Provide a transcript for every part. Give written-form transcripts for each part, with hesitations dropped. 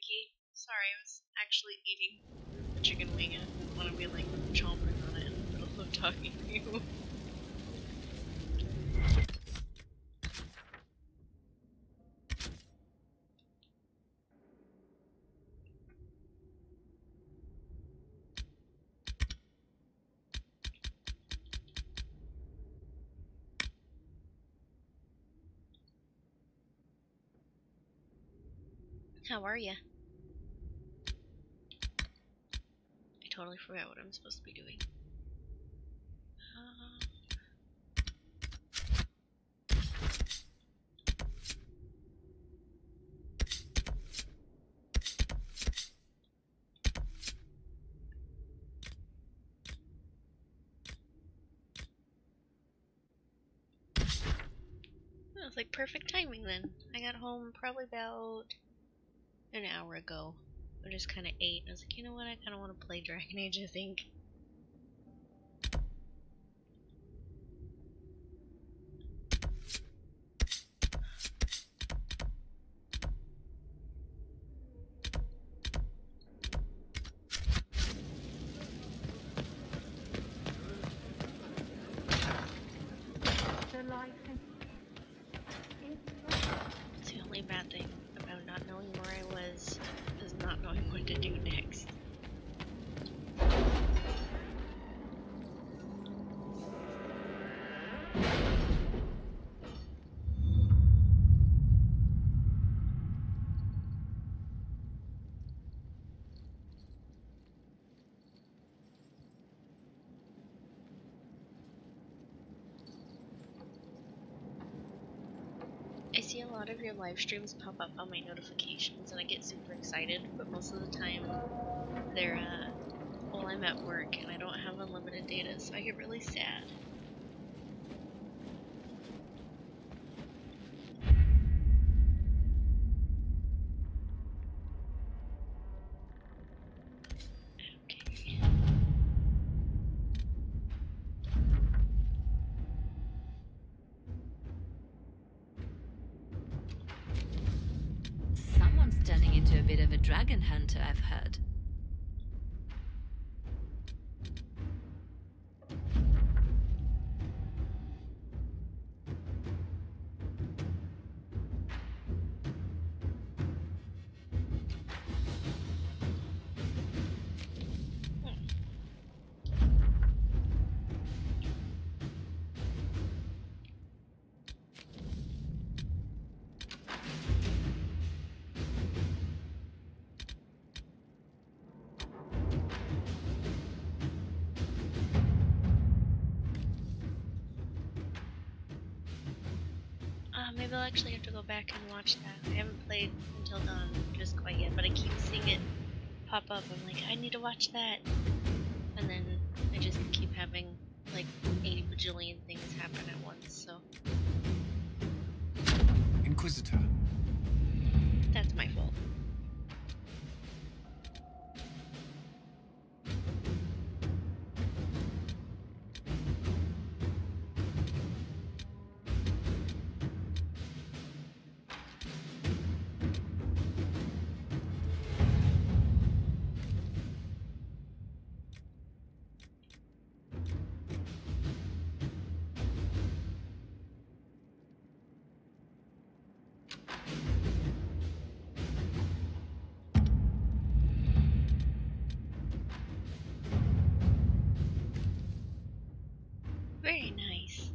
Vicky. Sorry, I was actually eating the chicken wing and I didn't want to be like chomping on it in the middle of talking to you. How are ya? I totally forgot what I'm supposed to be doing. It was like perfect timing then. I got home probably about an hour ago. I just kind of ate and I was like, you know what, I kind of want to play Dragon Age, I think. The only bad thing about not knowing where I was is not knowing what to do next. I see a lot of your live streams pop up on my notifications and I get super excited, but most of the time they're, well, I'm at work and I don't have unlimited data, so I get really sad. Okay. Someone's turning into a bit of a dragon hunter, I've heard. Maybe I'll actually have to go back and watch that. I haven't played Until Dawn just quite yet, but I keep seeing it pop up. I'm like, I need to watch that. And then I just keep having like 80 bajillion things happen at once, so. Inquisitor. That's my fault. Very nice.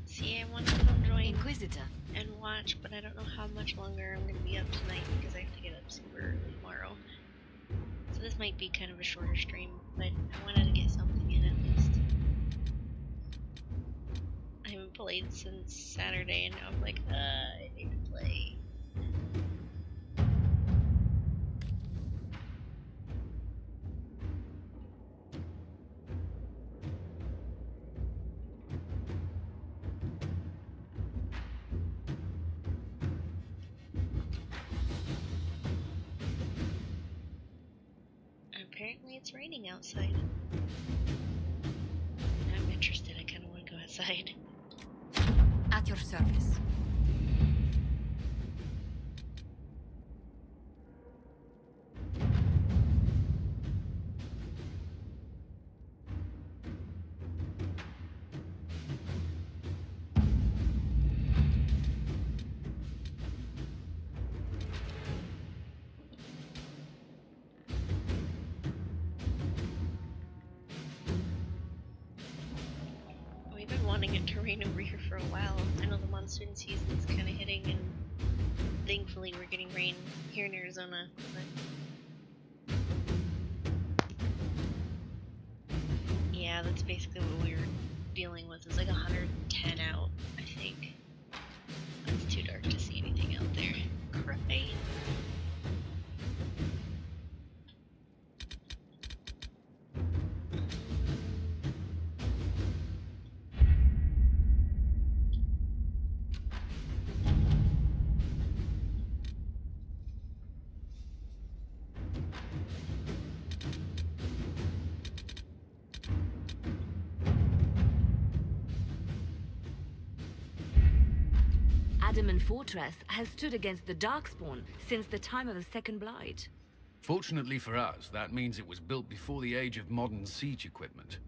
See, I wanted to join Inquisitor. and watch, but I don't know how much longer I'm going to be up tonight because I have to get up super early tomorrow. So this might be kind of a shorter stream, but I wanted to get something in at least. I haven't played since Saturday and now I'm like, I need to play. Apparently it's raining outside. I'm interested, I kind of want to go outside. At your service. wanting it to rain over here for a while. I know the monsoon season's kind of hitting, and thankfully we're getting rain here in Arizona. But yeah, that's basically what we were dealing with. It was like 110 out, I think. It's too dark to see anything out there. Cray. Adamant Fortress has stood against the Darkspawn since the time of the Second Blight. Fortunately for us, that means it was built before the age of modern siege equipment.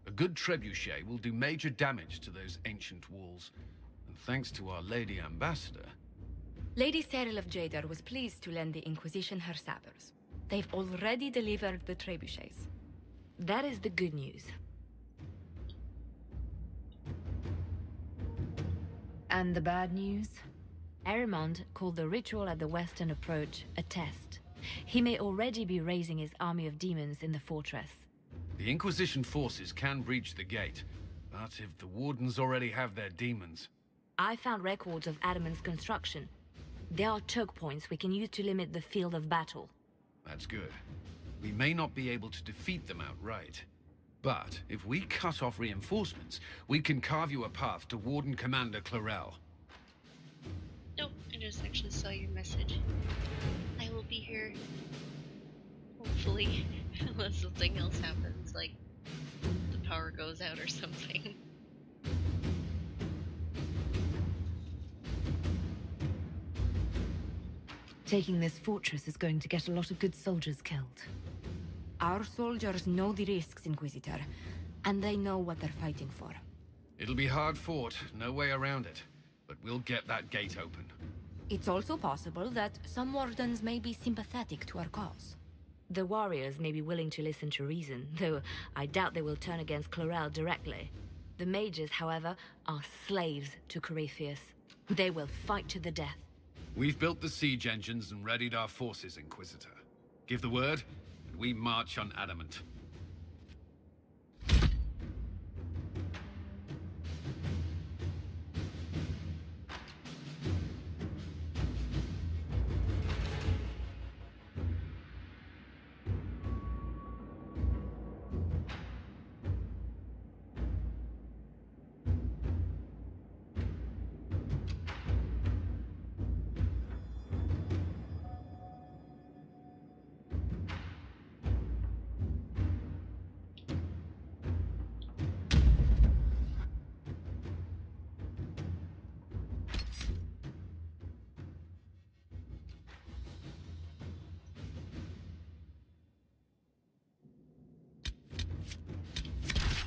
A good trebuchet will do major damage to those ancient walls. And thanks to our Lady Ambassador... Lady Cyril of Jadar was pleased to lend the Inquisition her sabers. They've already delivered the trebuchets. That is the good news. And the bad news? Adamant called the ritual at the western approach a test. He may already be raising his army of demons in the fortress. The Inquisition forces can breach the gate, but if the Wardens already have their demons... I found records of Adamant's construction. There are choke points we can use to limit the field of battle. That's good. We may not be able to defeat them outright. But if we cut off reinforcements, we can carve you a path to Warden Commander Clarel. Nope, I just actually saw your message. I will be here, hopefully, unless something else happens, like the power goes out or something. Taking this fortress is going to get a lot of good soldiers killed. Our soldiers know the risks, Inquisitor, and they know what they're fighting for. It'll be hard fought, no way around it. But we'll get that gate open. It's also possible that some Wardens may be sympathetic to our cause. The warriors may be willing to listen to reason, though I doubt they will turn against Clarel directly. The mages, however, are slaves to Corypheus. They will fight to the death. We've built the siege engines and readied our forces, Inquisitor. Give the word, and we march on Adamant.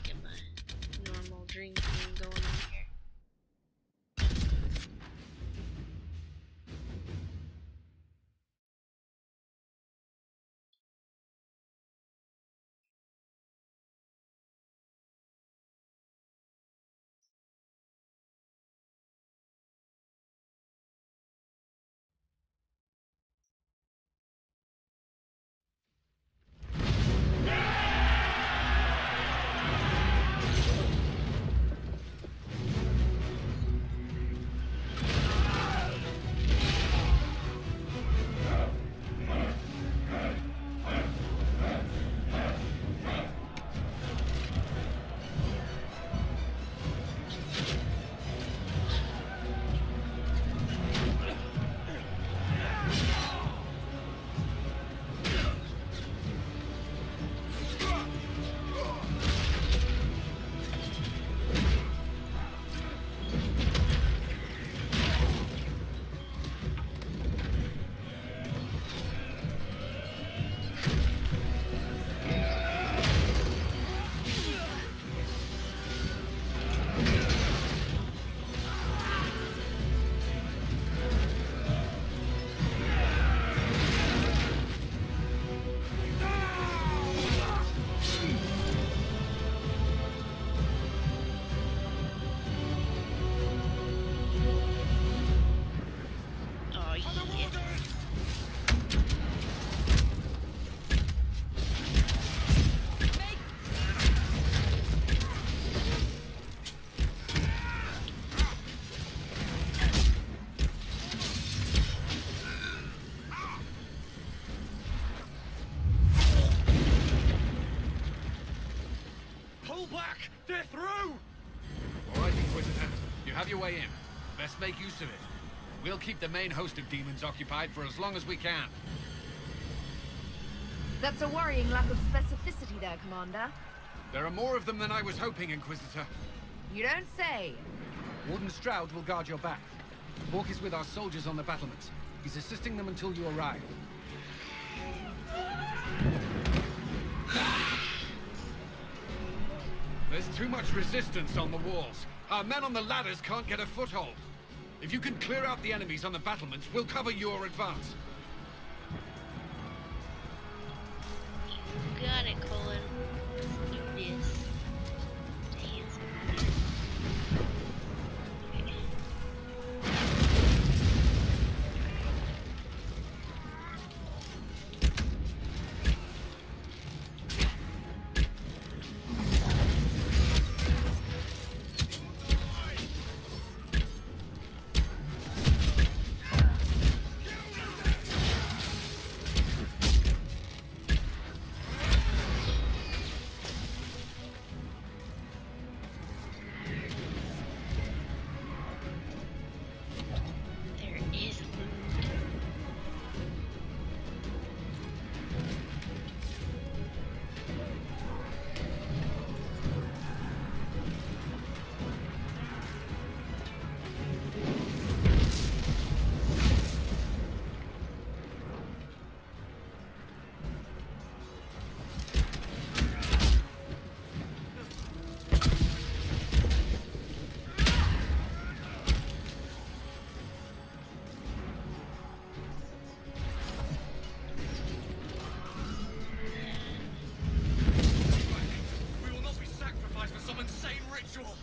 Get my normal drinking going on here. plaque! They're through! All right, Inquisitor. You have your way in. Best make use of it. We'll keep the main host of demons occupied for as long as we can. That's a worrying lack of specificity there, Commander. There are more of them than I was hoping, Inquisitor. You don't say. Warden Stroud will guard your back. Hawk is with our soldiers on the battlements. He's assisting them until you arrive. There's too much resistance on the walls. Our men on the ladders can't get a foothold. If you can clear out the enemies on the battlements, we'll cover your advance. You got it, Colin. Let's do this. Dance. There is loot. We will not be sacrificed for some insane ritual.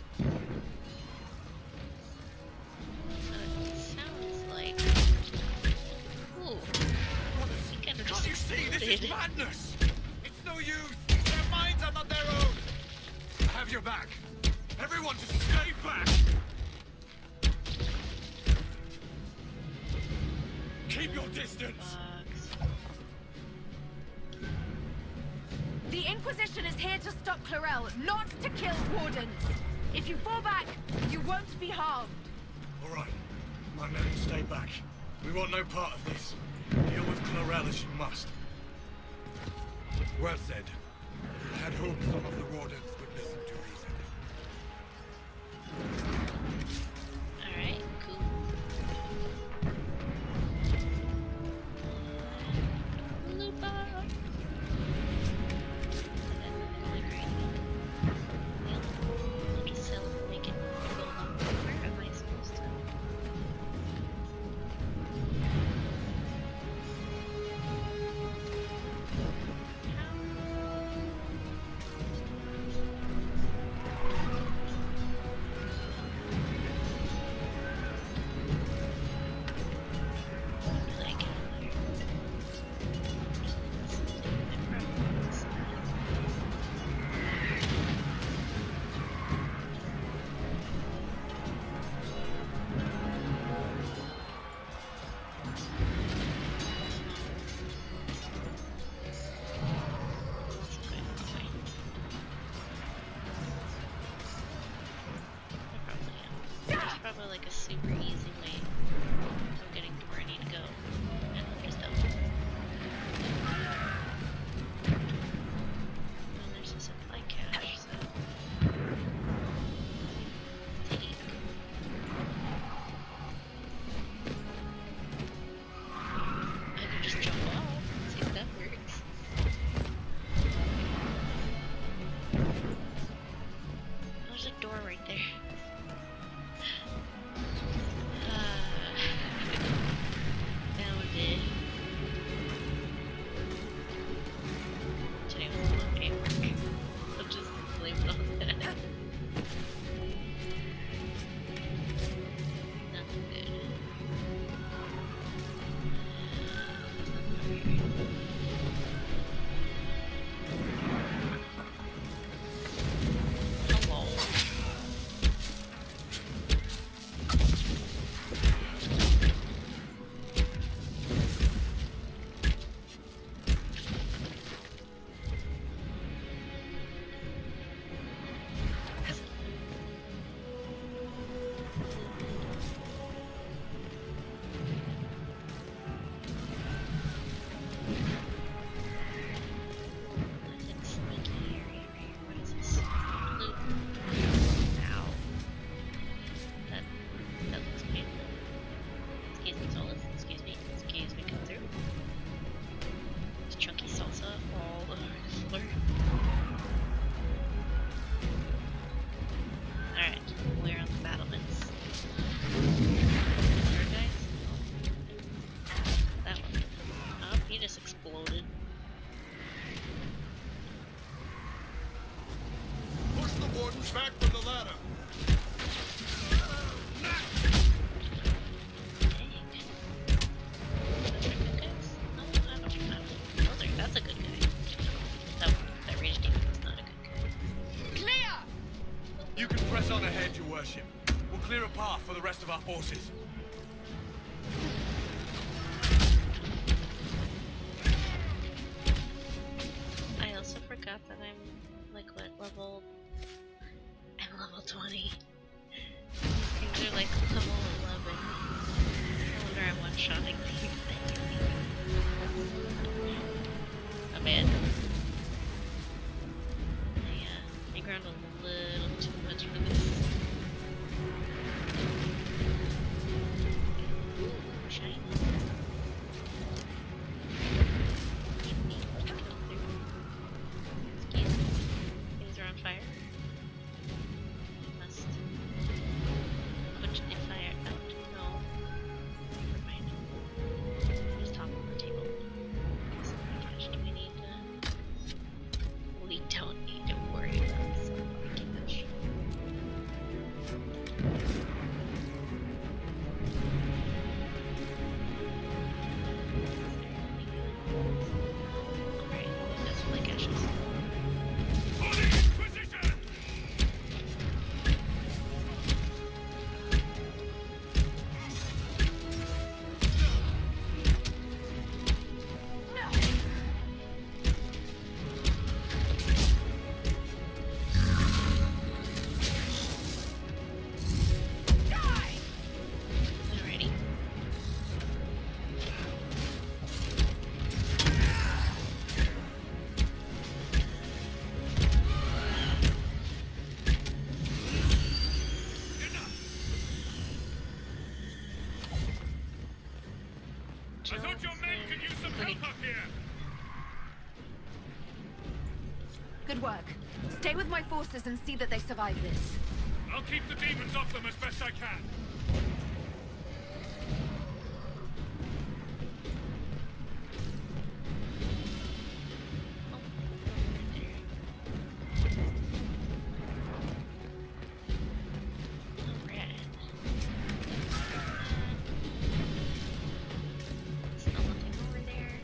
So it sounds like. Ooh. He kind of Can't you see? This is exploded. madness! It's no use! Their minds are not their own! I have your back. Everyone just stay back! Keep your distance! Bugs. The Inquisition is here to stop Clarel, not to kill Wardens. If you fall back, you won't be harmed. All right. My men will stay back. We want no part of this. Deal with Clarel as you must. Well said. I had hoped some of the Wardens would listen to reason. Alright, cool. Loop up. I'll just sell it, make it roll up. Where am I supposed to? How? Worship. We'll clear a path for the rest of our forces. I also forgot that I'm like what level? I'm level 20. These are like level 11. No wonder I'm one-shotting these things. Not bad. I ground a little too much for this. Ooh, shiny. Excuse me. These are on fire. Must put the fire out. No. Never mind. Just top on the table. So much do we need to... We don't need to worry about so much. Alright, that's like ashes. For the Inquisition! Alrighty. I thought your men could use some help up here! Good work. Stay with my forces and see that they survive this. I'll keep the demons off them as best I can. Alright. Still nothing over there.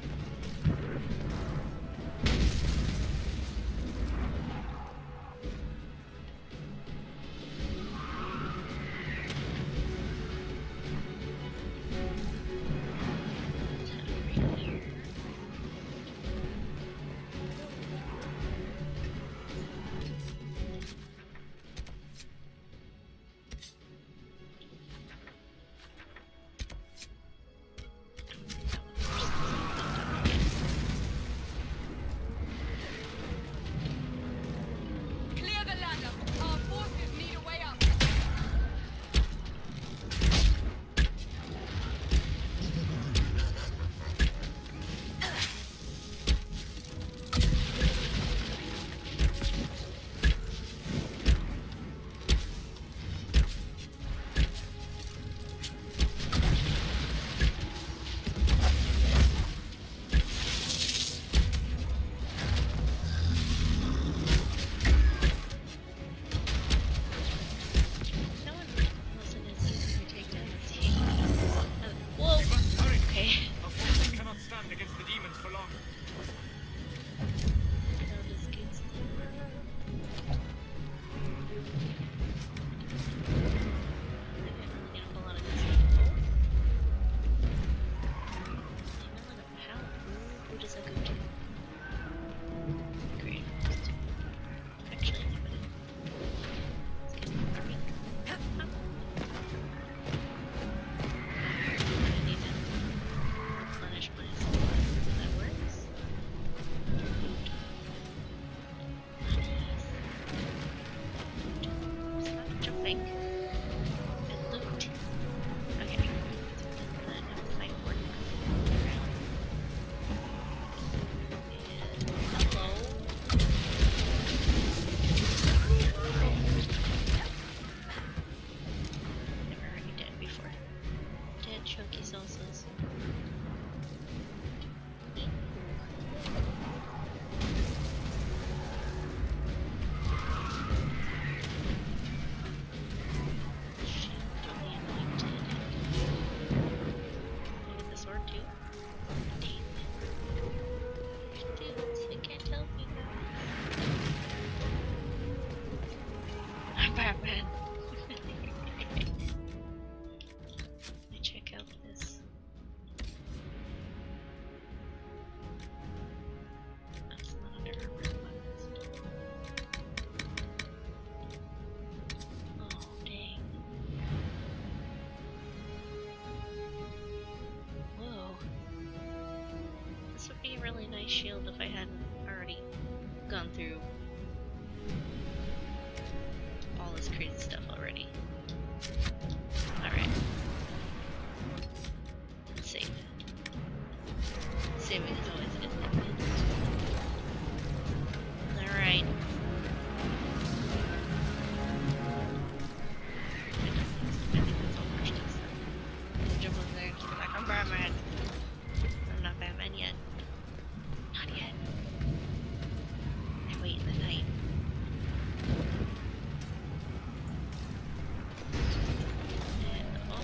shield if I hadn't already gone through all this crazy stuff already. Alright. Let's save. Saving is always a good thing. Alright. I think that's all pushed us. Jump over there and keep it back. I'm Batman. I'm not Batman yet. Not yet. I wait in the night. And, oh,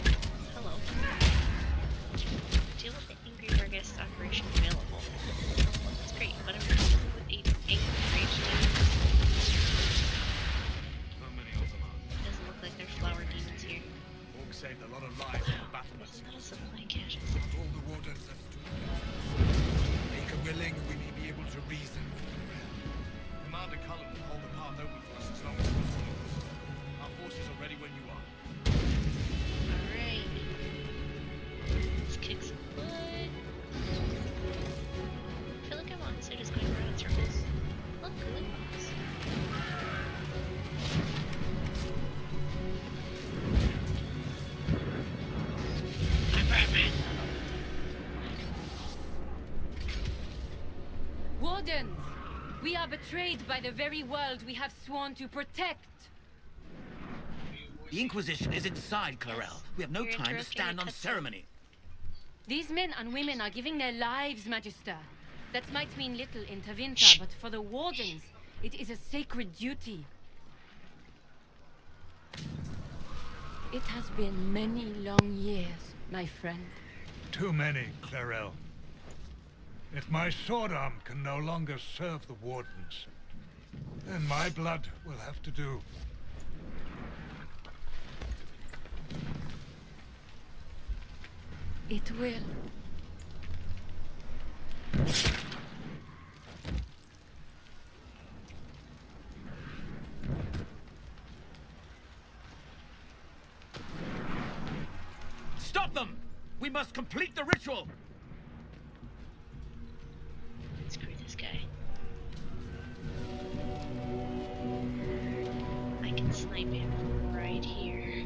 hello. Deal with the Angry Burgess operation available. That's great. Whatever you do with angry rage demons. How many of them are? Doesn't look like there's flower demons here. Orc saved a lot of lives in the battle. It's not a supply cache. All the wardens have stood. Make a willing, we may be able to reason with them. Commander Cullen will hold the path open for us as long as possible. Our forces are ready when you are. Alright. Let's kick some butt. I feel like I'm honestly just going around in circles. Look, loot box. I'm Batman. Wardens! We are betrayed by the very world we have sworn to protect. The Inquisition is inside Clarel. We have no You're time to interrupting stand a on cutscene. ceremony. These men and women are giving their lives, Magister. That might mean little in Tevinter, Shh. but for the Wardens, it is a sacred duty. It has been many long years, my friend. Too many, Clarel. If my sword arm can no longer serve the Wardens, then my blood will have to do. It will. Stop them! We must complete the ritual! Screw this guy. I can snipe him from right here.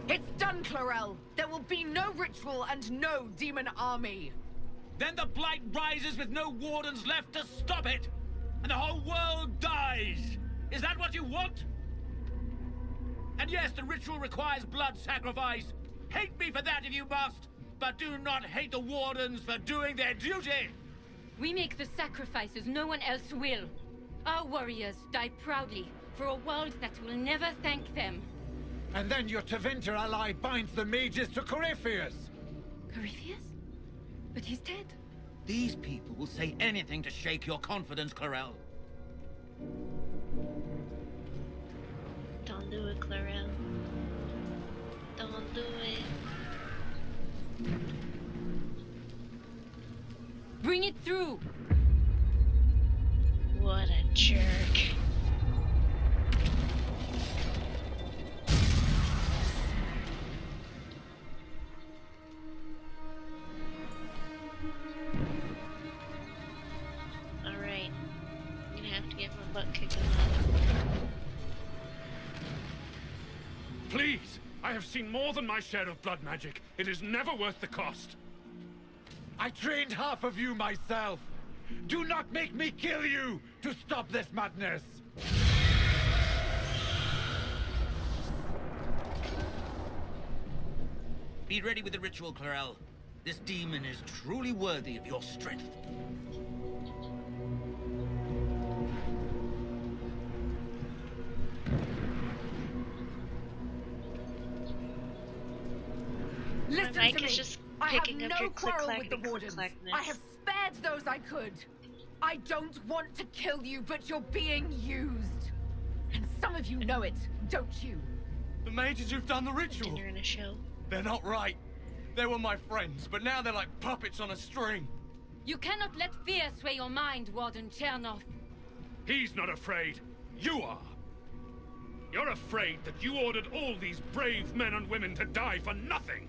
It's done, Clarel. There will be no ritual and no demon army. Then the Blight rises with no Wardens left to stop it! And the whole world dies! Is that what you want? And yes, the ritual requires blood sacrifice. Hate me for that if you must, but do not hate the Wardens for doing their duty! We make the sacrifices no one else will. Our warriors die proudly for a world that will never thank them. And then your Tevinter ally binds the mages to Corypheus. Corypheus? But he's dead. These people will say anything to shake your confidence, Clarel. Don't do it, Clarel. Don't do it. Bring it through! What a jerk. Alright. I'm gonna have to get my butt kicked on that. Please! I have seen more than my share of blood magic. It is never worth the cost. I trained half of you myself. Do not make me kill you to stop this madness. Be ready with the ritual, Clarel. This demon is truly worthy of your strength. Listen mic to is me. just I have picking up no your quarrel click-clack with the and Wardens. click-clackness. I have spared those I could. I don't want to kill you, but you're being used. And some of you know it, don't you? The mages who've done the ritual. Dinner and a show. They're not right. They were my friends, but now they're like puppets on a string. You cannot let fear sway your mind, Warden Chernoff. He's not afraid. You are. You're afraid that you ordered all these brave men and women to die for nothing!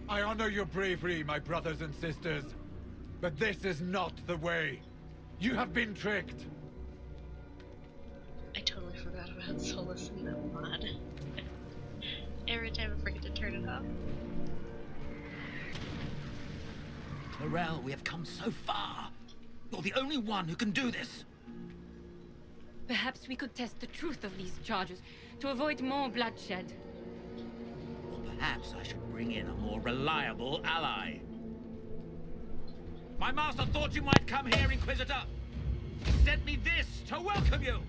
I honor your bravery, my brothers and sisters. But this is not the way. You have been tricked. I totally forgot about Solus in that mod. Every time I forget to turn it off. Morel, we have come so far. You're the only one who can do this. Perhaps we could test the truth of these charges to avoid more bloodshed. Or perhaps I should bring in a more reliable ally. My master thought you might come here, Inquisitor. He sent me this to welcome you.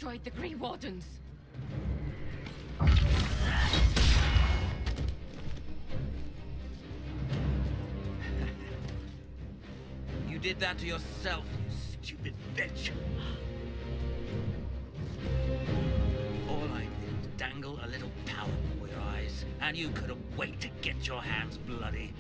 destroyed the Grey Wardens. You did that to yourself, you stupid bitch. All I did was dangle dangle a little power before your eyes, and you couldn't wait to get your hands bloody.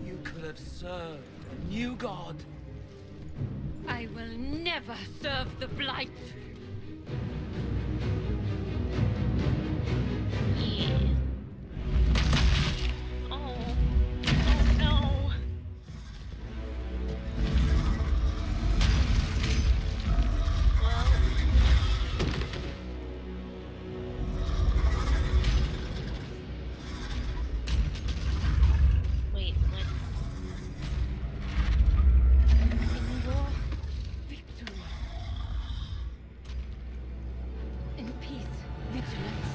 You could have served a new god. I will never serve the Blight. Yeah. Oh. Oh no. Well. Wait, what? In your victory. In peace, vigilance.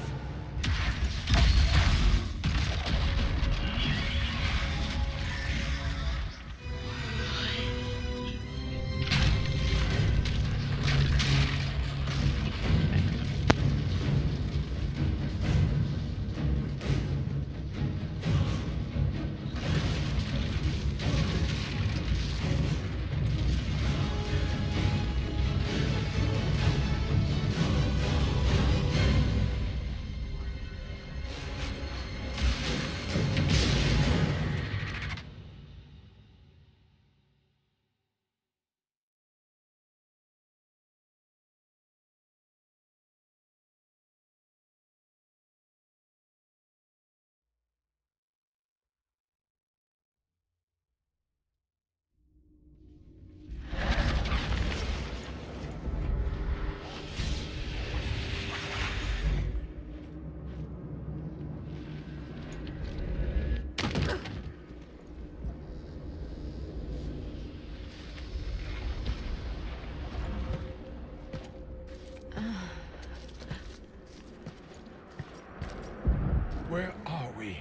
Where are we?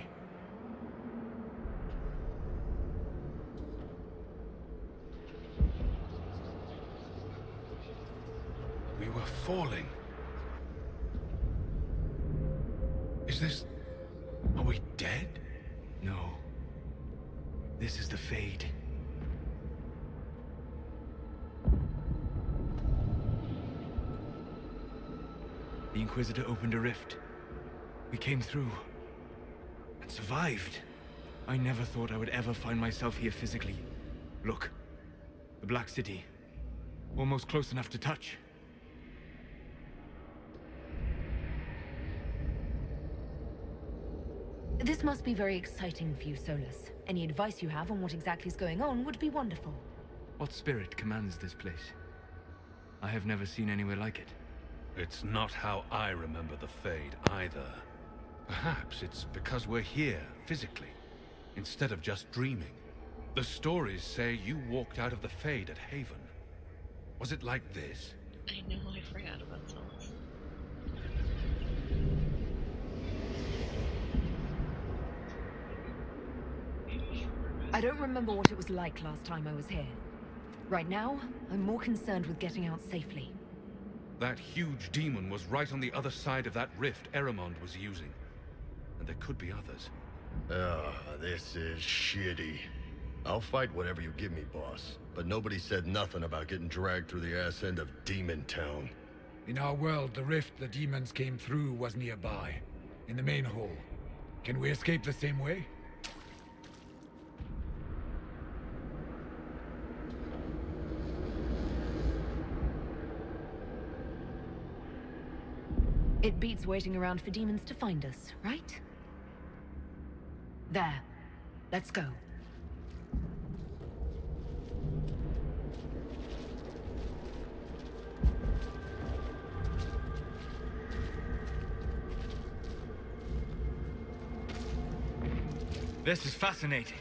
We were falling. Is this... Are we dead? No. This is the Fade. The Inquisitor opened a rift. We came through. And survived. I never thought I would ever find myself here physically. Look. The Black City. Almost close enough to touch. This must be very exciting for you, Solus. Any advice you have on what exactly is going on would be wonderful. What spirit commands this place? I have never seen anywhere like it. It's not how I remember the Fade, either. Perhaps it's because we're here, physically, instead of just dreaming. The stories say you walked out of the Fade at Haven. Was it like this? I know, I forgot about Solus. I don't remember what it was like last time I was here. Right now, I'm more concerned with getting out safely. That huge demon was right on the other side of that rift Adamant was using. And there could be others. This is shitty. I'll fight whatever you give me, boss. But nobody said nothing about getting dragged through the ass end of Demon Town. In our world, the rift the demons came through was nearby. In the main hall. Can we escape the same way? It beats waiting around for demons to find us, right? There. Let's go. This is fascinating.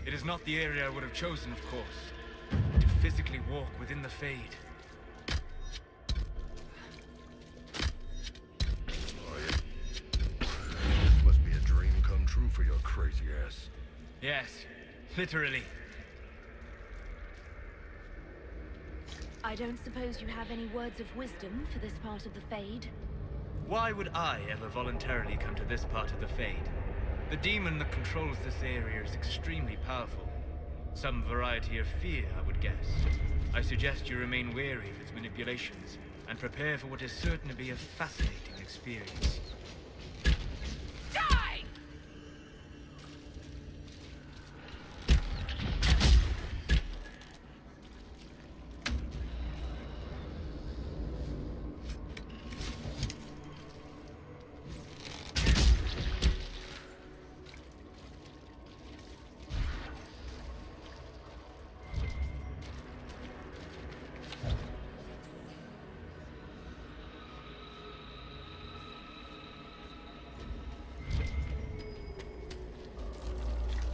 It is not the area I would have chosen, of course. To physically walk within the Fade. Must be a dream come true for your crazy ass. Yes, literally. I don't suppose you have any words of wisdom for this part of the Fade? Why would I ever voluntarily come to this part of the Fade? The demon that controls this area is extremely powerful. Some variety of fear, I would guess. I suggest you remain wary of its manipulations, and prepare for what is certain to be a fascinating experience. Die!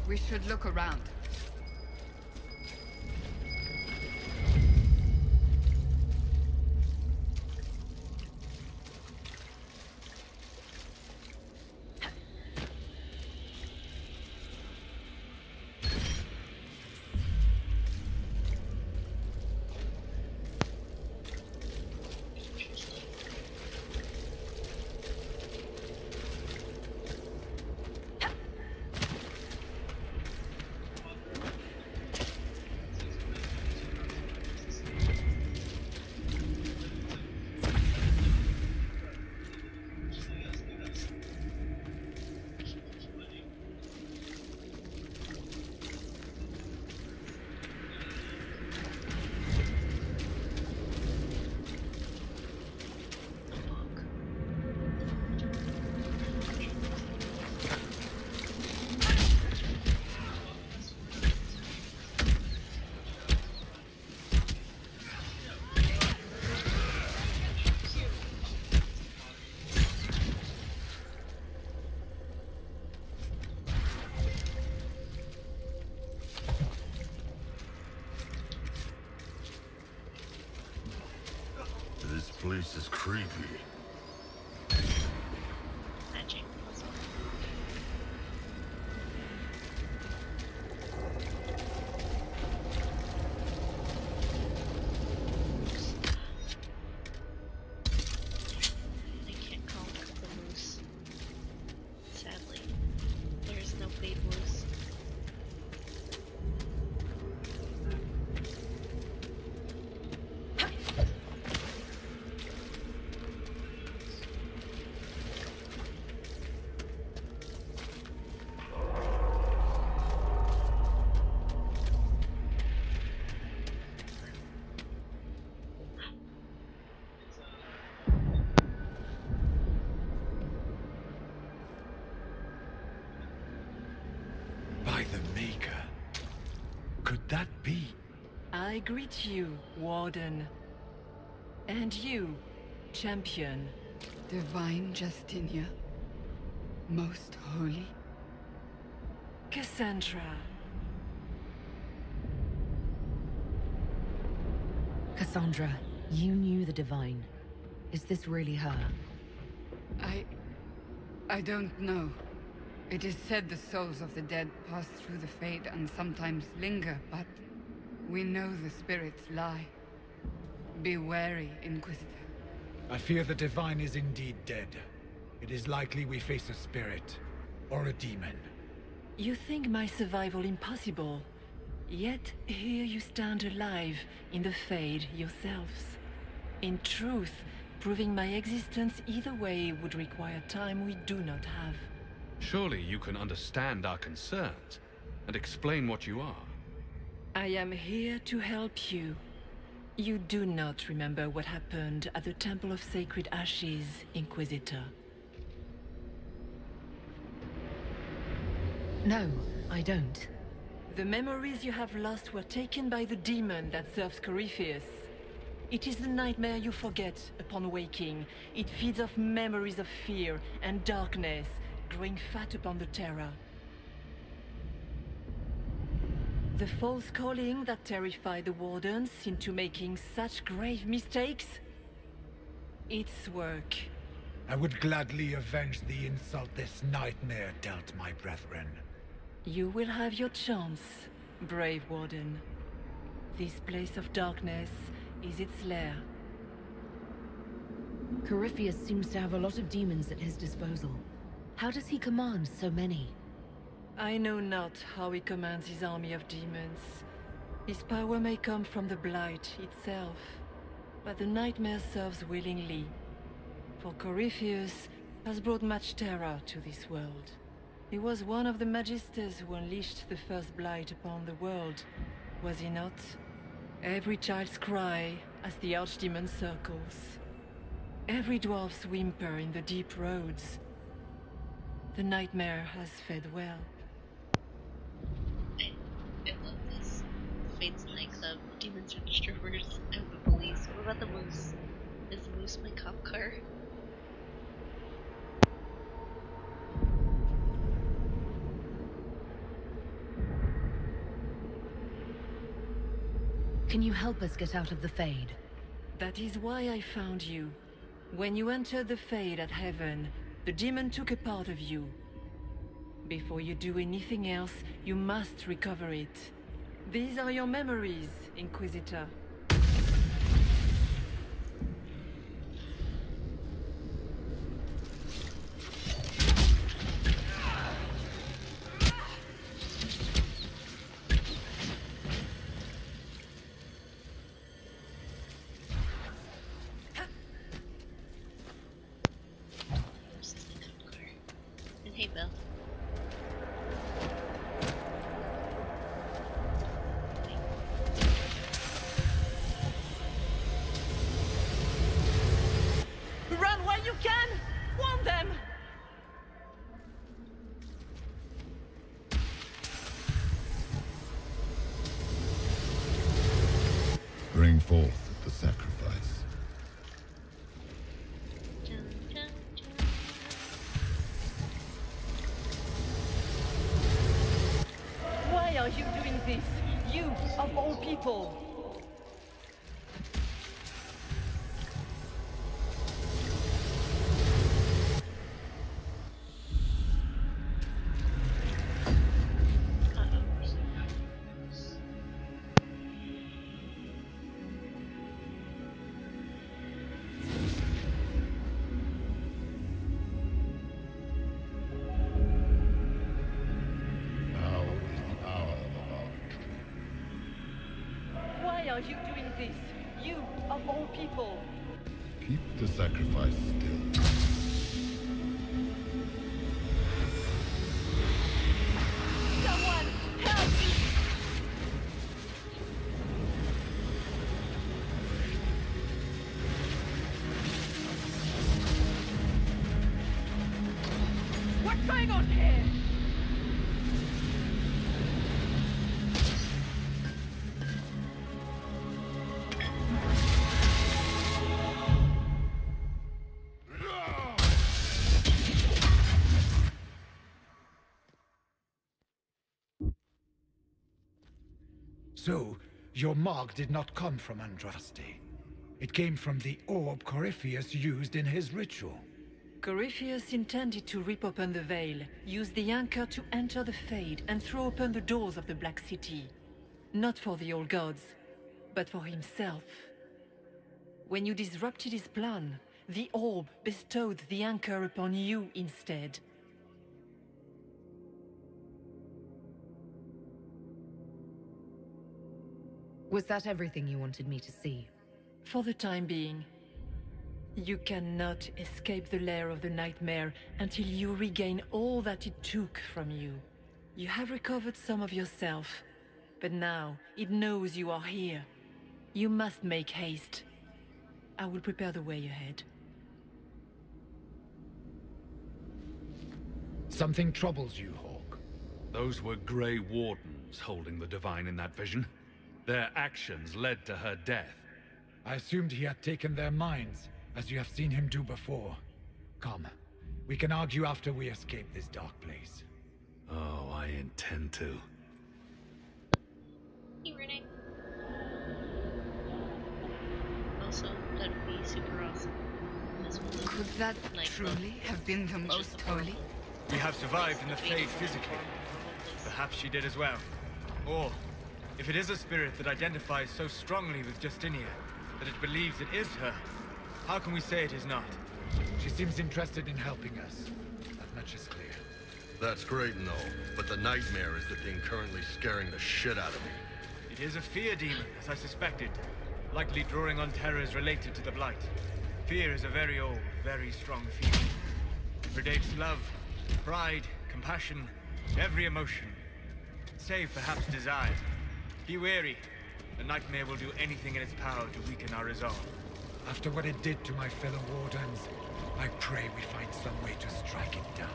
We should look around. This place is creepy. Magic puzzle. I can't call the moose. Sadly, there's no big moose. By the Maker. Could that be? I greet you, Warden. And you, Champion. Divine Justinia. Most holy. Cassandra. Cassandra, you knew the Divine. Is this really her? I don't know. It is said the souls of the dead pass through the Fade and sometimes linger, but we know the spirits lie. Be wary, Inquisitor. I fear the Divine is indeed dead. It is likely we face a spirit, or a demon. You think my survival impossible, yet here you stand alive in the Fade yourselves. In truth, proving my existence either way would require time we do not have. Surely you can understand our concerns and explain what you are. I am here to help you. You do not remember what happened at the Temple of Sacred Ashes, Inquisitor. No, I don't. The memories you have lost were taken by the demon that serves Corypheus. It is the nightmare you forget upon waking. It feeds off memories of fear and darkness, growing fat upon the terror. The false calling that terrified the Wardens into making such grave mistakes? Its work. I would gladly avenge the insult this nightmare dealt my brethren. You will have your chance, brave Warden. This place of darkness is its lair. Corypheus seems to have a lot of demons at his disposal. How does he command so many? I know not how he commands his army of demons. His power may come from the Blight itself, but the Nightmare serves willingly. For Corypheus has brought much terror to this world. He was one of the Magisters who unleashed the first Blight upon the world, was he not? Every child's cry as the Archdemon circles. Every dwarf's whimper in the deep roads. The Nightmare has fed well. I love this. Fate's nightclub, demons are destroyers, and the police. What about the moose? Is the moose my cop car? Can you help us get out of the Fade? That is why I found you. When you entered the Fade at Heaven, the demon took a part of you. Before you do anything else, you must recover it. These are your memories, Inquisitor. And hey, Bill. Run where you can! Warn them! Bring forth the sacrifice. Why are you doing this? You, of all people! Why are you doing this? You, of all people! Keep the sacrifice still. Someone, help! What's going on here? So, your mark did not come from Andraste. It came from the orb Corypheus used in his ritual. Corypheus intended to rip open the veil, use the anchor to enter the Fade, and throw open the doors of the Black City. Not for the old gods, but for himself. When you disrupted his plan, the orb bestowed the anchor upon you instead. Was that everything you wanted me to see? For the time being. You cannot escape the lair of the Nightmare until you regain all that it took from you. You have recovered some of yourself, but now it knows you are here. You must make haste. I will prepare the way ahead. Something troubles you, Hawk. Those were Grey Wardens holding the Divine in that vision. Their actions led to her death. I assumed he had taken their minds, as you have seen him do before. Come, we can argue after we escape this dark place. Oh, I intend to. Hey, Renee. Also, that'd be super awesome. This was Could that like, truly have been the most holy? We have survived in the Fade physically. Perhaps she did as well. Or, if it is a spirit that identifies so strongly with Justinia, that it believes it is her, how can we say it is not? She seems interested in helping us. That much is clear. That's great and all, but the nightmare is the thing currently scaring the shit out of me. It is a fear demon, as I suspected. Likely drawing on terrors related to the Blight. Fear is a very old, very strong feeling. It predates love, pride, compassion, every emotion. Save perhaps desire. Be wary. The nightmare will do anything in its power to weaken our resolve. After what it did to my fellow wardens, I pray we find some way to strike it down.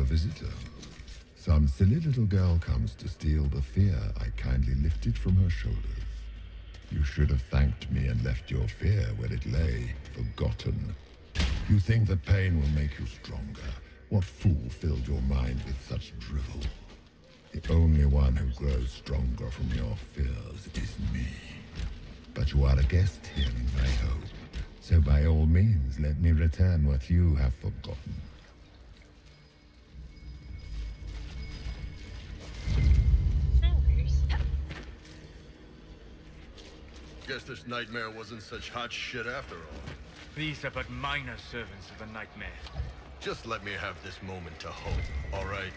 Visitor. Some silly little girl comes to steal the fear I kindly lifted from her shoulders. You should have thanked me and left your fear where it lay, forgotten. You think that pain will make you stronger. What fool filled your mind with such drivel? The only one who grows stronger from your fears is me. But you are a guest here in my home, so by all means let me return what you have forgotten. Guess this nightmare wasn't such hot shit after all. These are but minor servants of the nightmare. Just let me have this moment to hope, all right?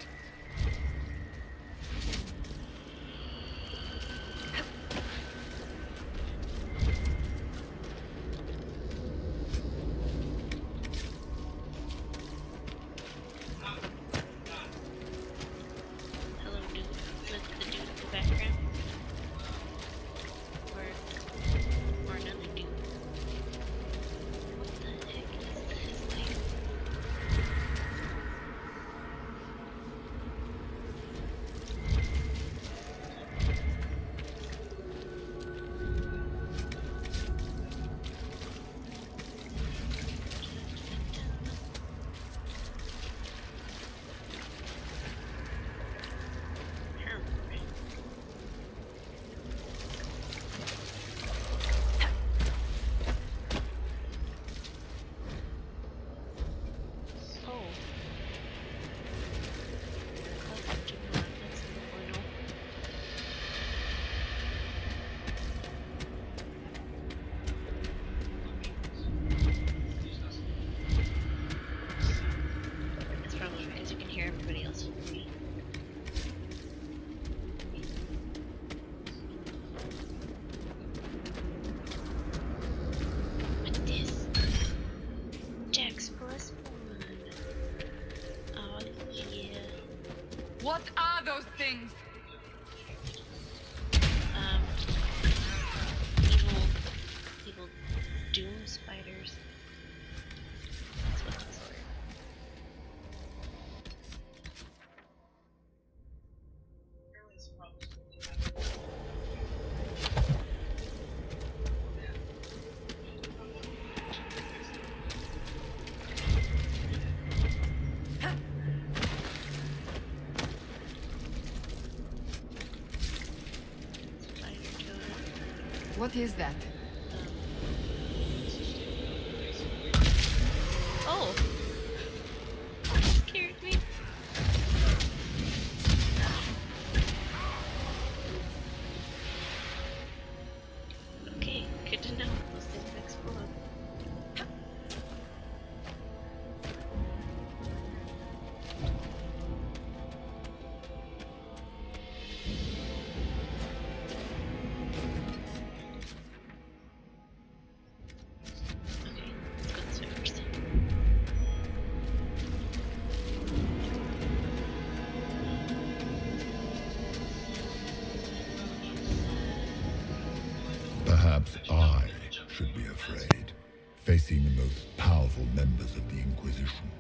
What are those things? Evil doom spiders. That's what those are. What is that? Oh! That scared me. Okay, good to know. Those things explode. Perhaps I should be afraid, facing the most powerful members of the Inquisition.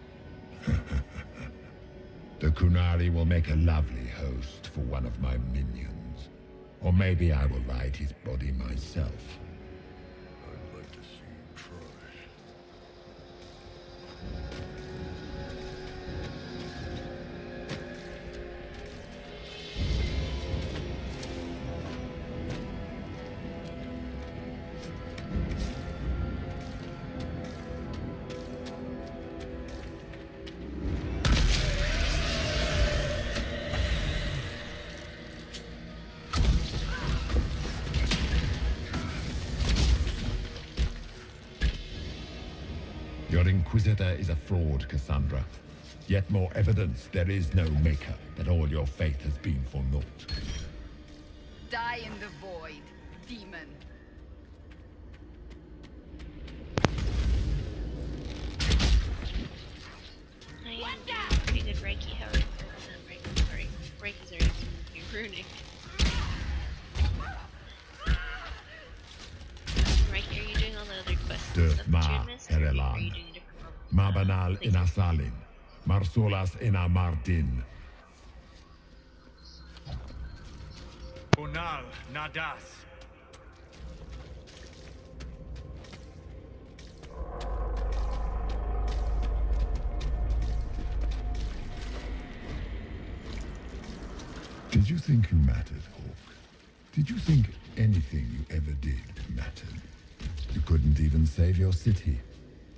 The Kunari will make a lovely host for one of my minions. Or maybe I will ride his body myself. I'd like to see him try. Your Inquisitor is a fraud, Cassandra. Yet more evidence there is no maker, that all your faith has been for naught. Die in the void, demon. I am doing pretty good Reiki, however. Sorry, Reiki's already been ruining. Reiki, are you doing all the other quests and stuff that you had missed? Or are you doing a different level? Mabanal in Asalin. Marsolas in Amardin. Bonal, Nadas. Did you think you mattered, Hawk? Did you think anything you ever did mattered? You couldn't even save your city.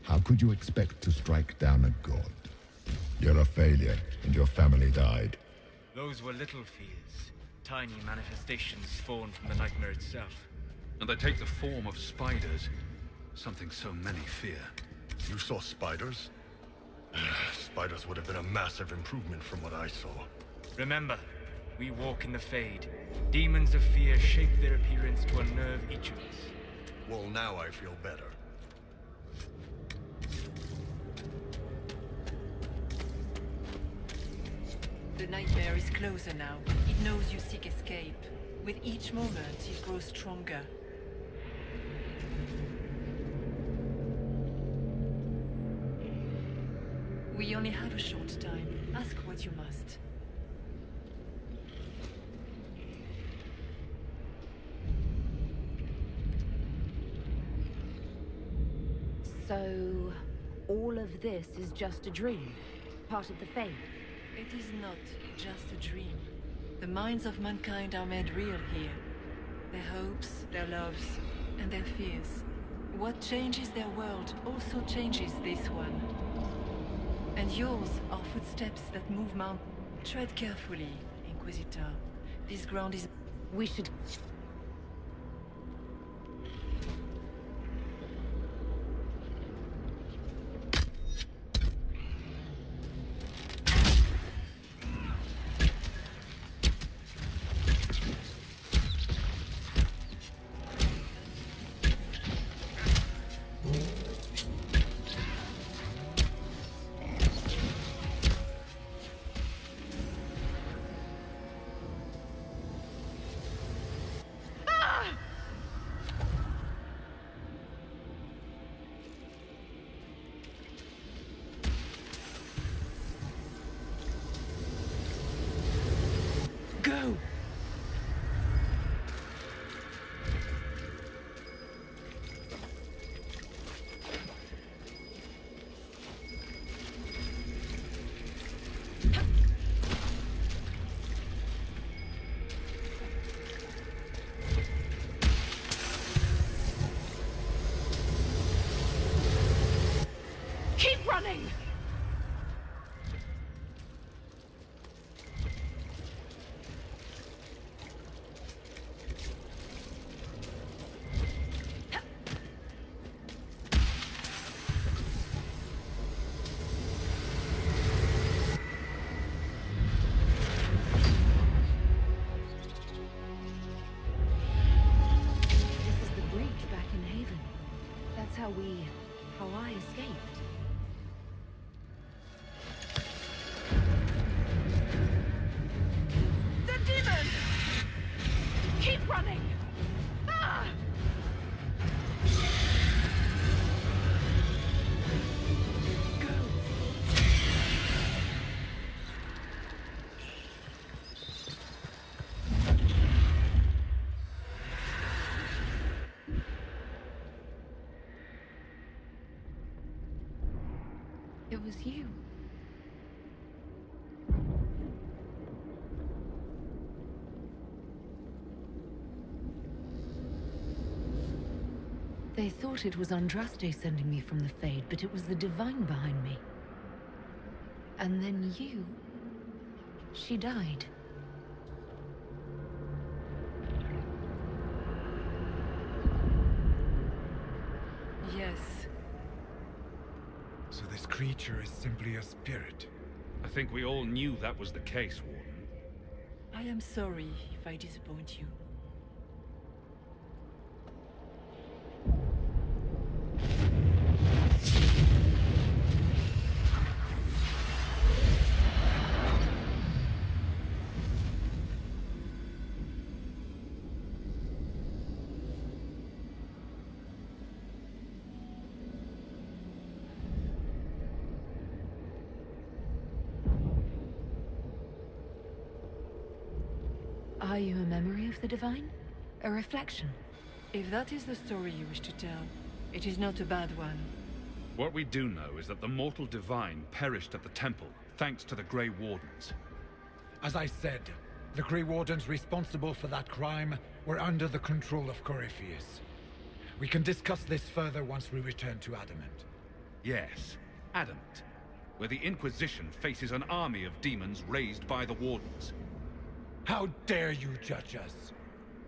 How could you expect to strike down a god? You're a failure, and your family died. Those were little fears. Tiny manifestations spawned from the nightmare itself. And they take the form of spiders. Something so many fear. You saw spiders? Spiders would have been a massive improvement from what I saw. Remember, we walk in the Fade. Demons of fear shape their appearance to unnerve each of us. Well, now I feel better. The nightmare is closer now. It knows you seek escape. With each moment, it grows stronger. We only have a short time. Ask what you must. So, all of this is just a dream? Part of the Fate? It is not just a dream. The minds of mankind are made real here. Their hopes, their loves, and their fears. What changes their world also changes this one. And yours are footsteps that move mountains. Tread carefully, Inquisitor. This ground is... We should... Go! Keep running! How I escaped. The demon! Keep running! Ah! It was you. They thought it was Andraste sending me from the Fade, but it was the Divine behind me. And then you... She died. Yes. So this creature is simply a spirit. I think we all knew that was the case, Warden. I am sorry if I disappoint you. Are you a memory of the Divine? A reflection? If that is the story you wish to tell, it is not a bad one. What we do know is that the mortal divine perished at the temple, thanks to the Grey Wardens. As I said, the Grey Wardens responsible for that crime were under the control of Corypheus. We can discuss this further once we return to Adamant. Yes, Adamant, where the Inquisition faces an army of demons raised by the Wardens. How dare you judge us?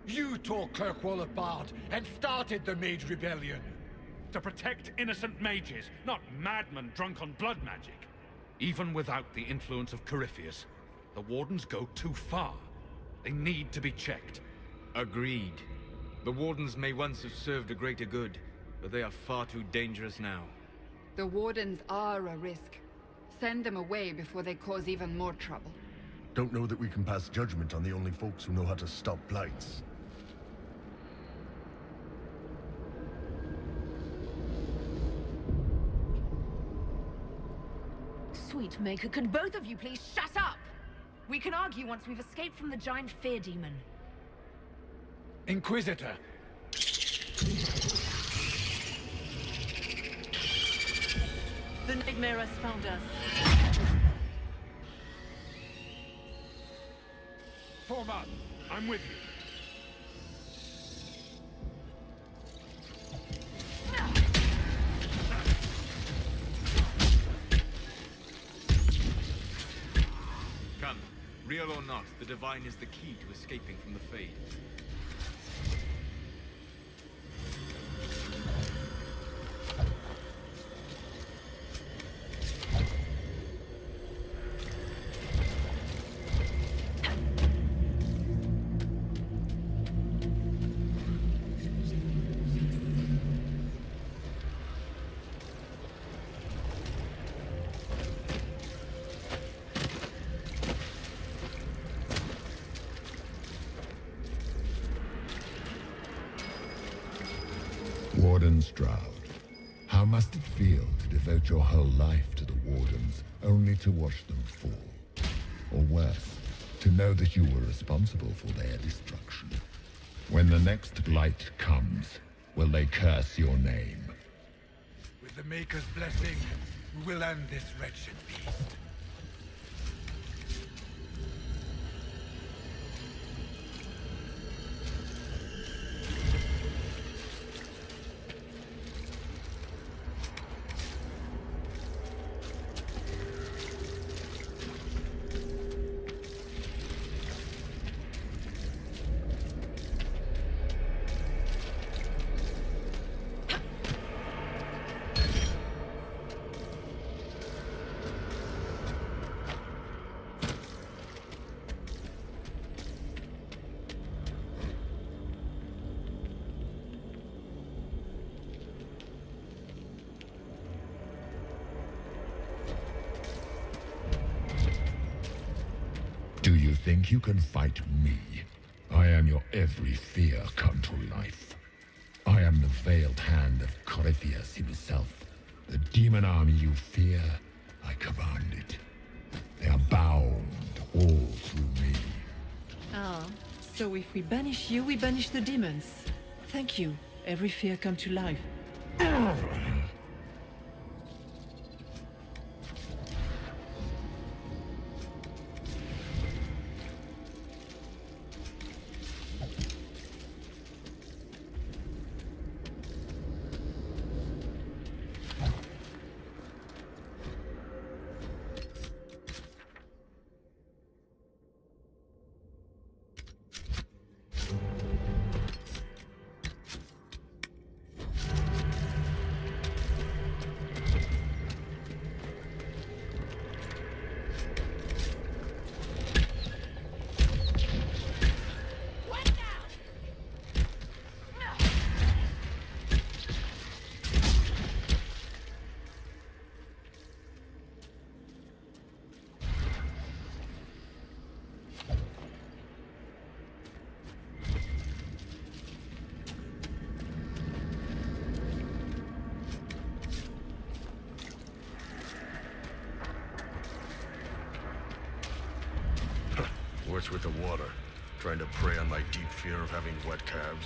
You tore Kirkwall apart and started the Mage Rebellion! To protect innocent mages, not madmen drunk on blood magic. Even without the influence of Corypheus, the Wardens go too far. They need to be checked. Agreed. The Wardens may once have served a greater good, but they are far too dangerous now. The Wardens are a risk. Send them away before they cause even more trouble. Don't know that we can pass judgment on the only folks who know how to stop blights. Sweet Maker, can both of you please shut up? We can argue once we've escaped from the giant fear demon. Inquisitor! The nightmare has found us. Form up! I'm with you. Come, real or not, the Divine is the key to escaping from the Fade. Warden Stroud, how must it feel to devote your whole life to the Wardens, only to watch them fall? Or worse, to know that you were responsible for their destruction. When the next blight comes, will they curse your name? With the Maker's blessing, we will end this wretched beast. Do you think you can fight me? I am your every fear come to life. I am the veiled hand of Corypheus himself. The demon army you fear, I command it. They are bound all through me. Ah, so if we banish you, we banish the demons. Thank you. Every fear come to life. torch with the water, trying to prey on my deep fear of having wet calves.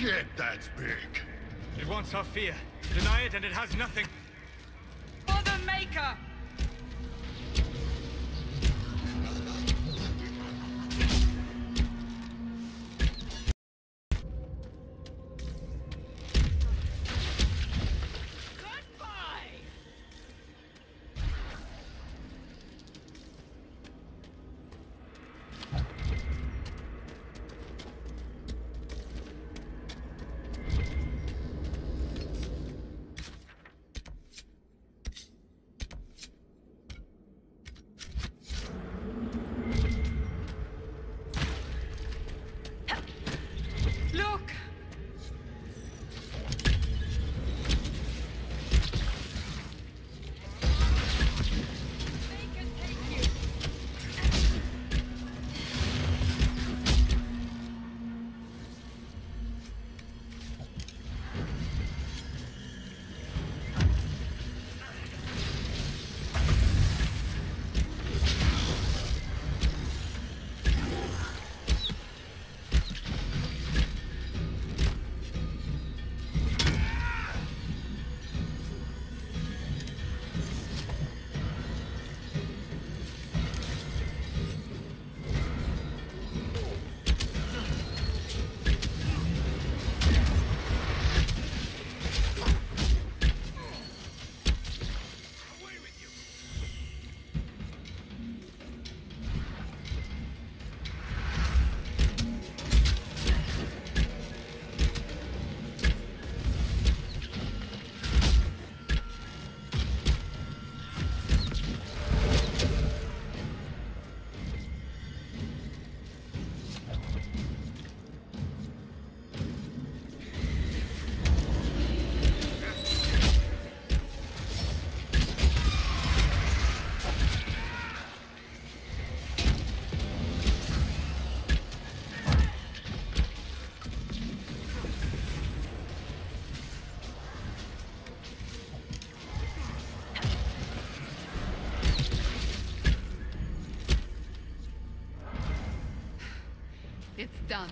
Shit, that's big. It wants our fear. Deny it and it has nothing. For the Maker! Look! They can take you! It's done.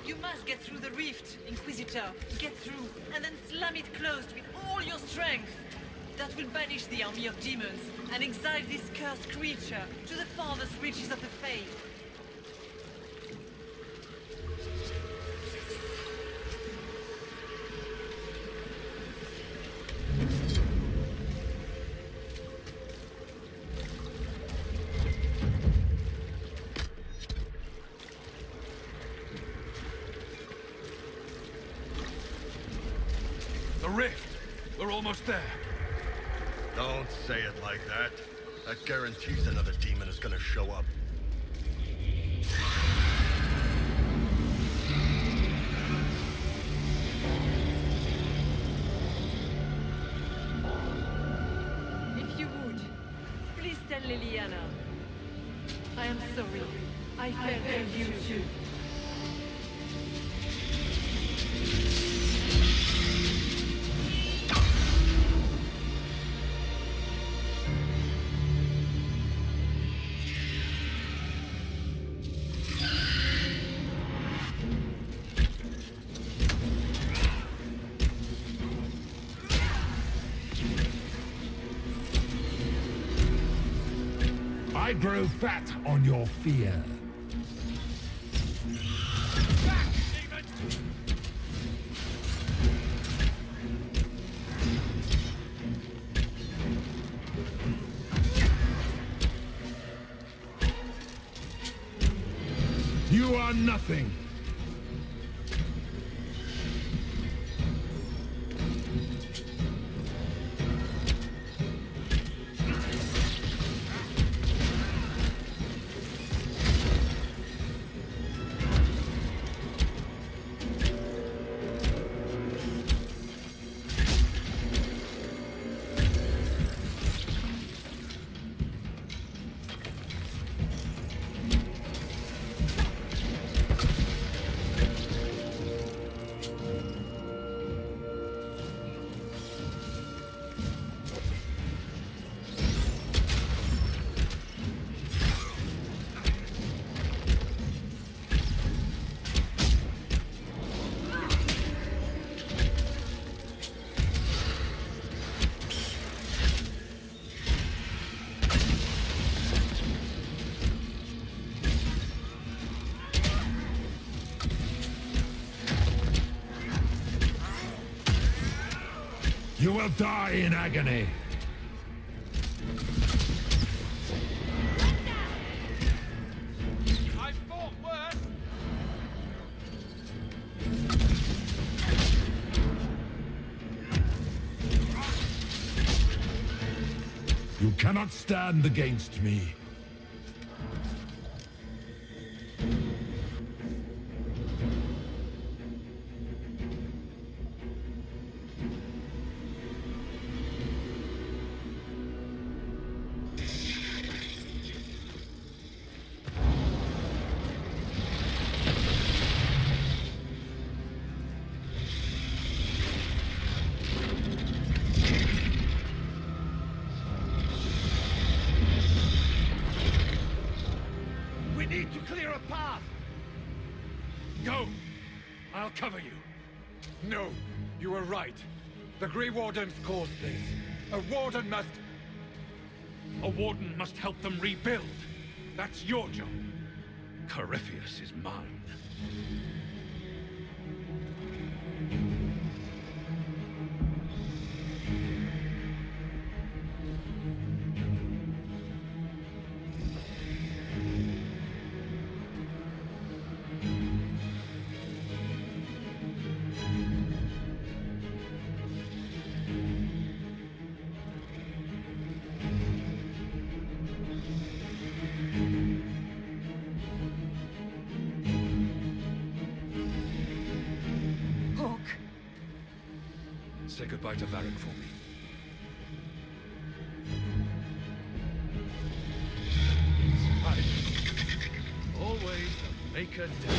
You must get through the rift, Inquisitor. Get through, and then slam it closed with all your strength. That will banish the army of demons and exile this cursed creature to the farthest reaches of the Fade. The rift! We're almost there. Don't say it like that. That guarantees another demon is gonna show up. If you would, please tell Liliana. I am sorry. I failed you too. I grow fat on your fear. You are nothing. You will die in agony. I fought worse. You cannot stand against me. We need to clear a path. Go! I'll cover you. No, you were right. The Grey Wardens caused this. A warden must... A warden must help them rebuild. That's your job. Corypheus is mine. Say goodbye to Varric for me. Spider. Always the maker down.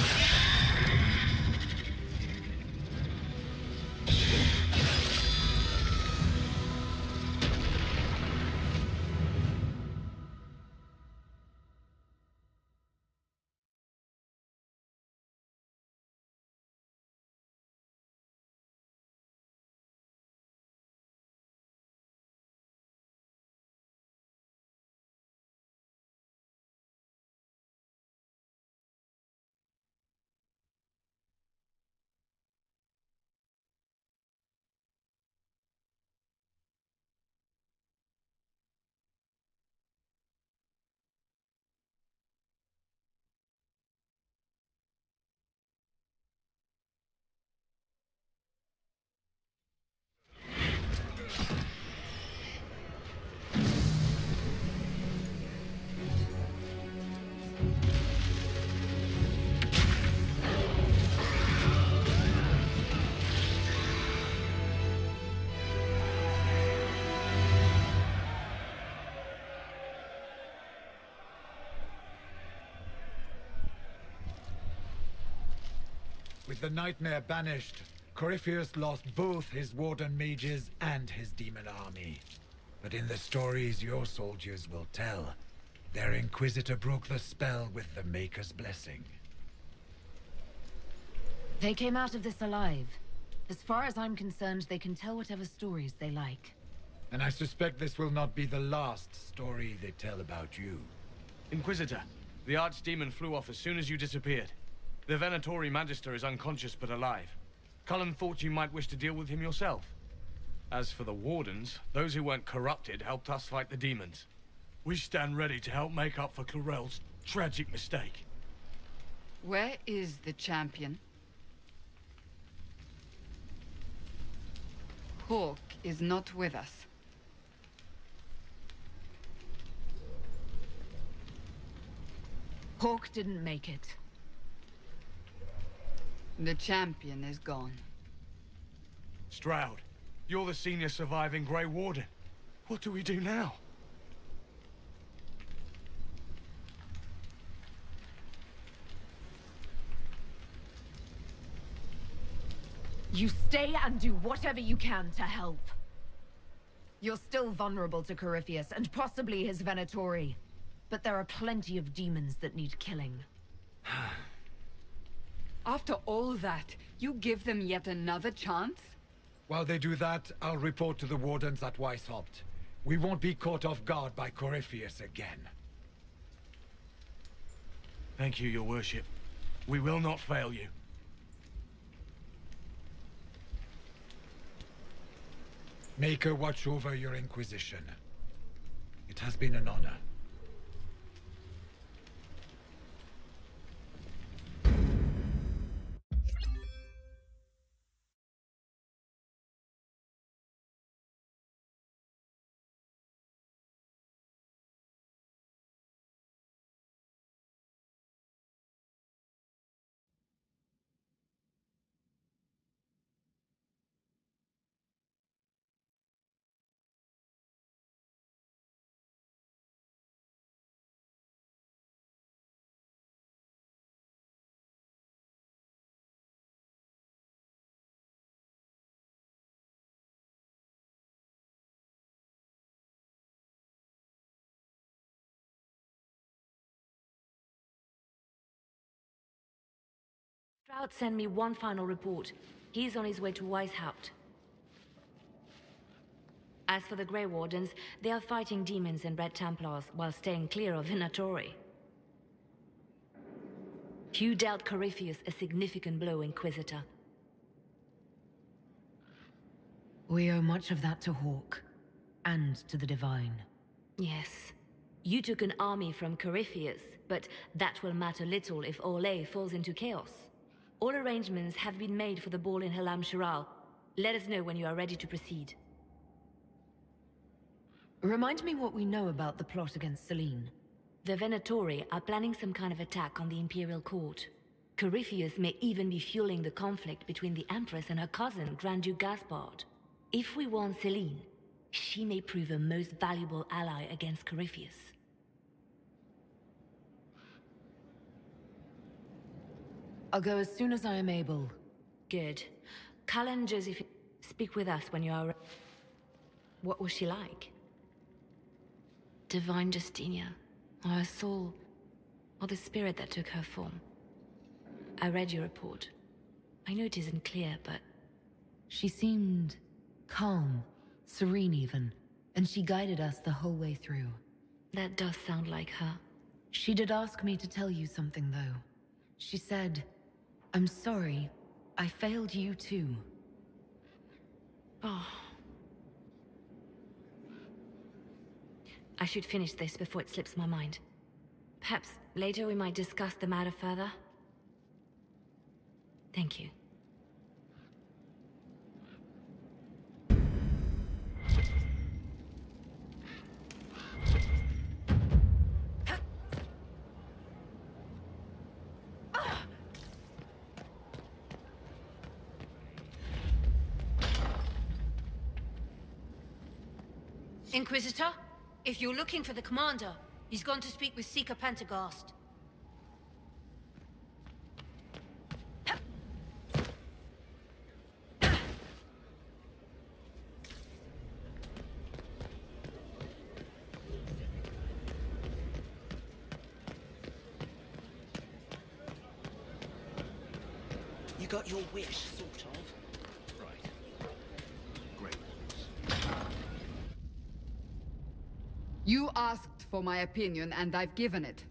With the nightmare banished, Corypheus lost both his warden mages and his demon army. But in the stories your soldiers will tell, their Inquisitor broke the spell with the Maker's blessing. They came out of this alive. As far as I'm concerned, they can tell whatever stories they like. And I suspect this will not be the last story they tell about you. Inquisitor, the Archdemon flew off as soon as you disappeared. The Venatori Magister is unconscious but alive. Cullen thought you might wish to deal with him yourself. As for the Wardens, those who weren't corrupted helped us fight the demons. We stand ready to help make up for Clorel's tragic mistake. Where is the champion? Hawk is not with us. Hawk didn't make it. The champion is gone. Stroud, you're the senior surviving Grey Warden. What do we do now? You stay and do whatever you can to help. You're still vulnerable to Corypheus and possibly his Venatori. But there are plenty of demons that need killing. After all that, you give them yet another chance? While they do that, I'll report to the Wardens at Weishaupt. We won't be caught off guard by Corypheus again. Thank you, your worship. We will not fail you. Make her watch over your Inquisition. It has been an honor. Stroud sent me one final report. He's on his way to Weishaupt. As for the Grey Wardens, they are fighting demons and Red Templars while staying clear of Venatori. You dealt Corypheus a significant blow, Inquisitor. We owe much of that to Hawk, and to the Divine. Yes. You took an army from Corypheus, but that will matter little if Orlais falls into chaos. All arrangements have been made for the ball in Halam Shiral. Let us know when you are ready to proceed. Remind me what we know about the plot against Selene. The Venatori are planning some kind of attack on the Imperial Court. Corypheus may even be fueling the conflict between the Empress and her cousin, Grand Duke Gaspard. If we warn Selene, she may prove a most valuable ally against Corypheus. I'll go as soon as I am able. Good. Cullen, Josephine, speak with us when you are... What was she like? Divine Justinia, or her soul, or the spirit that took her form. I read your report. I know it isn't clear, but... She seemed calm, serene even, and she guided us the whole way through. That does sound like her. She did ask me to tell you something, though. She said, "I'm sorry, I failed you too." Oh. I should finish this before it slips my mind. Perhaps later we might discuss the matter further. Thank you. Inquisitor, if you're looking for the commander, he's gone to speak with Seeker Pentagast. You got your wish, sort of. Right. Great. You asked for my opinion, and I've given it.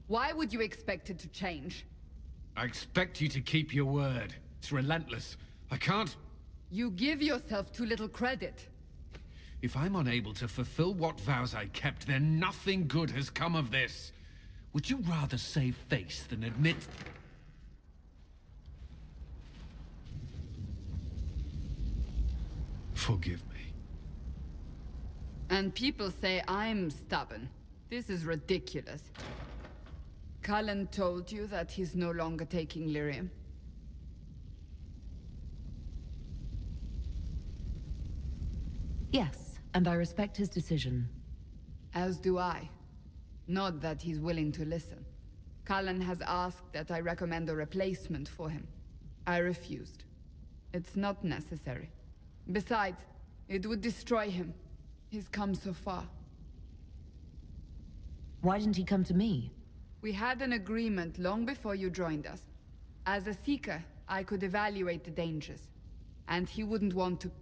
Why would you expect it to change? I expect you to keep your word. It's relentless. I can't... You give yourself too little credit. If I'm unable to fulfill what vows I kept, then nothing good has come of this. Would you rather save face than admit... Forgive me. And people say I'm stubborn. This is ridiculous. Cullen told you that he's no longer taking lyrium. Yes, and I respect his decision. As do I. Not that he's willing to listen. Cullen has asked that I recommend a replacement for him. I refused. It's not necessary. Besides, it would destroy him. He's come so far. Why didn't he come to me? We had an agreement long before you joined us. As a Seeker, I could evaluate the dangers. And he wouldn't want to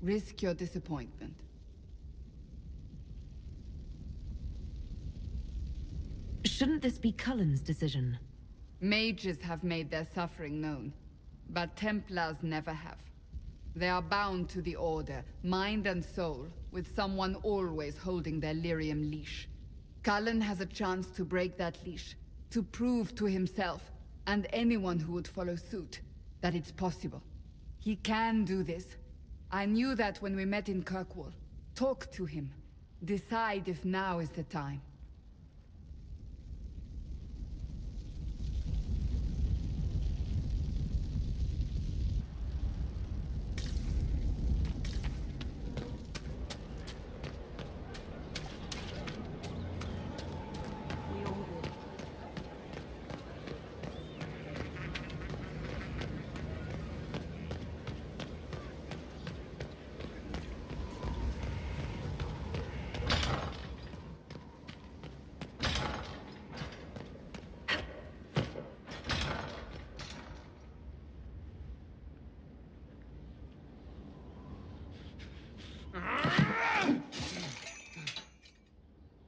risk your disappointment. Shouldn't this be Cullen's decision? Mages have made their suffering known, but Templars never have. They are bound to the Order, mind and soul, with someone always holding their lyrium leash. Cullen has a chance to break that leash, to prove to himself, and anyone who would follow suit, that it's possible. He can do this. I knew that when we met in Kirkwall. Talk to him. Decide if now is the time.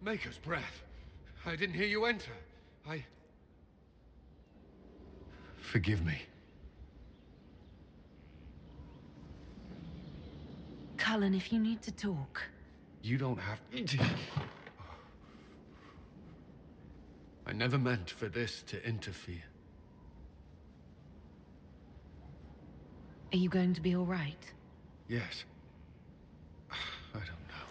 Maker's breath. I didn't hear you enter. Forgive me. Cullen, if you need to talk... You don't have to... I never meant for this to interfere. Are you going to be all right? Yes. I don't know.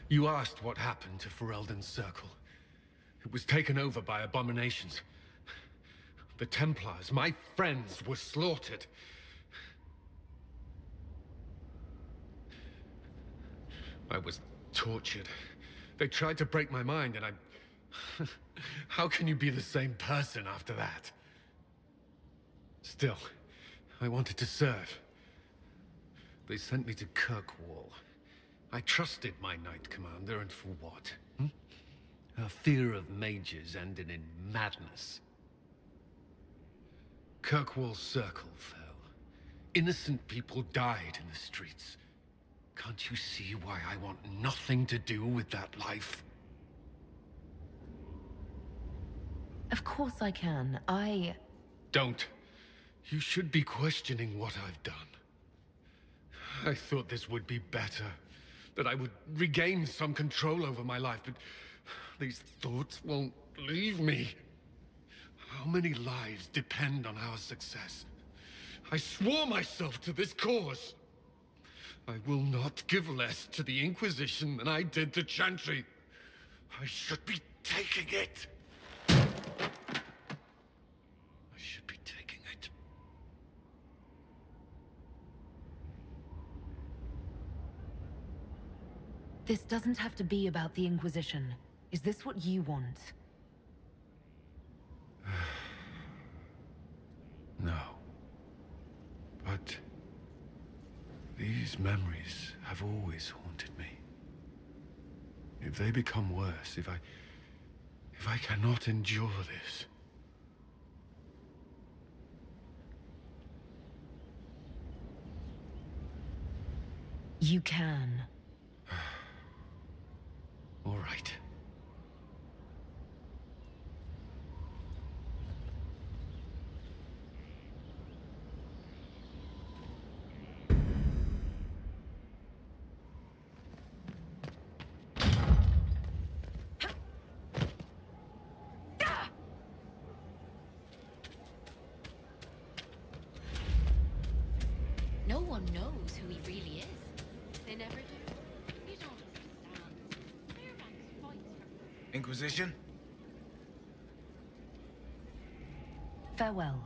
You asked what happened to Ferelden's Circle. It was taken over by abominations. The Templars, my friends, were slaughtered. I was tortured. They tried to break my mind, and I... How can you be the same person after that? Still, I wanted to serve. They sent me to Kirkwall. I trusted my Knight Commander, and for what? Her fear of mages ended in madness. Kirkwall's Circle fell. Innocent people died in the streets. Can't you see why I want nothing to do with that life? Of course I can. Don't. You should be questioning what I've done. I thought this would be better. That I would regain some control over my life, but these thoughts won't leave me. How many lives depend on our success? I swore myself to this cause. I will not give less to the Inquisition than I did to Chantry. I should be taking it. I should be taking it. This doesn't have to be about the Inquisition. Is this what you want? No. But these memories have always haunted me. If they become worse, if I cannot endure this... You can. All right. No one knows who he really is. They never do. You don't understand. Fairbanks fights for... Inquisition? Farewell.